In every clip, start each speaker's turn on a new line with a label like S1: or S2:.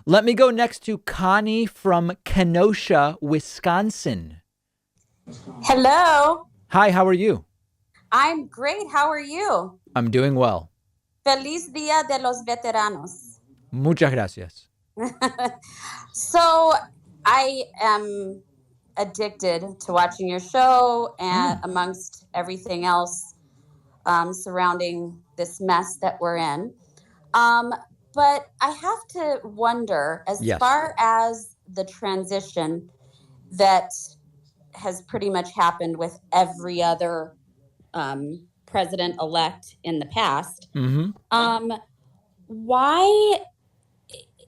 S1: Let me go next to Connie from Kenosha, Wisconsin.
S2: Hello.
S1: Hi, how are you?
S2: I'm great. How are you?
S1: I'm doing well.
S2: Feliz Día de los Veteranos.
S1: Muchas gracias.
S2: So, I am addicted to watching your show and amongst everything else surrounding this mess that we're in. Um, but I have to wonder, as
S1: Yes.
S2: far as the transition that has pretty much happened with every other president elect in the past.
S1: Mm-hmm.
S2: Um, why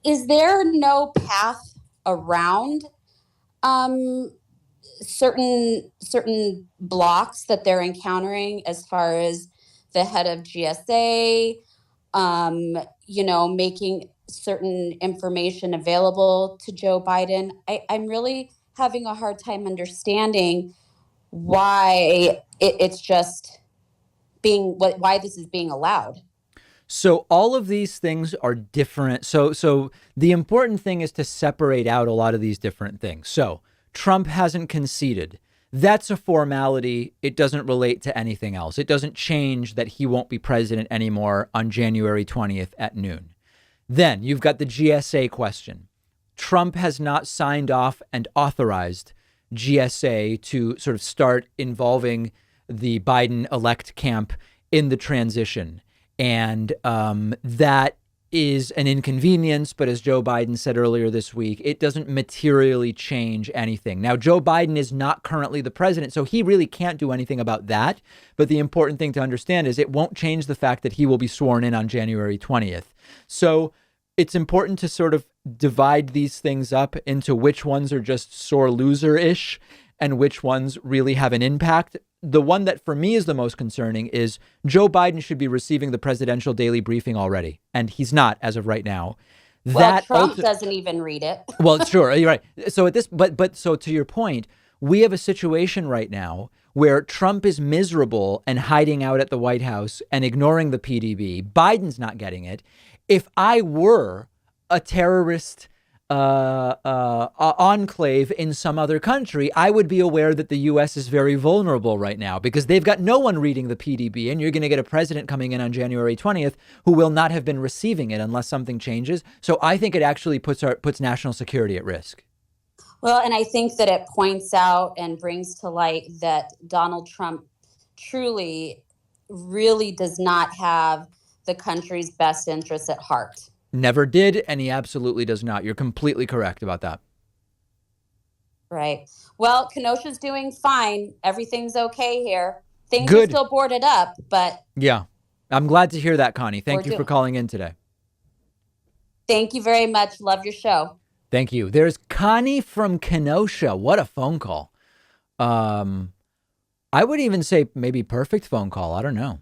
S2: is there no path around um, certain blocks that they're encountering as far as the head of GSA, making certain information available to Joe Biden? I'm really having a hard time understanding why it's just why this is being allowed.
S1: So all of these things are different. So the important thing is to separate out a lot of these different things. So Trump hasn't conceded. That's a formality. It doesn't relate to anything else. It doesn't change that he won't be president anymore on January 20th at noon. Then you've got the GSA question. Trump has not signed off and authorized GSA to sort of start involving the Biden elect camp in the transition. And that is an inconvenience. But as Joe Biden said earlier this week, it doesn't materially change anything. Now, Joe Biden is not currently the president, so he really can't do anything about that. But the important thing to understand is it won't change the fact that he will be sworn in on January 20th. So it's important to sort of divide these things up into which ones are just sore loser-ish and which ones really have an impact. The one that for me is the most concerning is Joe Biden should be receiving the presidential daily briefing already. And he's not as of right now.
S2: Well, Trump doesn't even read it.
S1: Well, sure. You're right. So so to your point, we have a situation right now where Trump is miserable and hiding out at the White House and ignoring the PDB. Biden's not getting it. If I were a terrorist enclave in some other country, I would be aware that the U.S. is very vulnerable right now because they've got no one reading the PDB, and you're going to get a president coming in on January 20th who will not have been receiving it unless something changes. So I think it actually puts national security at risk.
S2: Well, and I think that it points out and brings to light that Donald Trump truly, really does not have the country's best interests at heart.
S1: Never did, and he absolutely does not. You're completely correct about that.
S2: Right. Well, Kenosha's doing fine. Everything's okay here. Things are
S1: Good.
S2: still boarded up, but
S1: Yeah. I'm glad to hear that, Connie. Thank you for calling in today.
S2: Thank you very much. Love your show.
S1: Thank you. There's Connie from Kenosha. What a phone call. I would even say maybe perfect phone call. I don't know.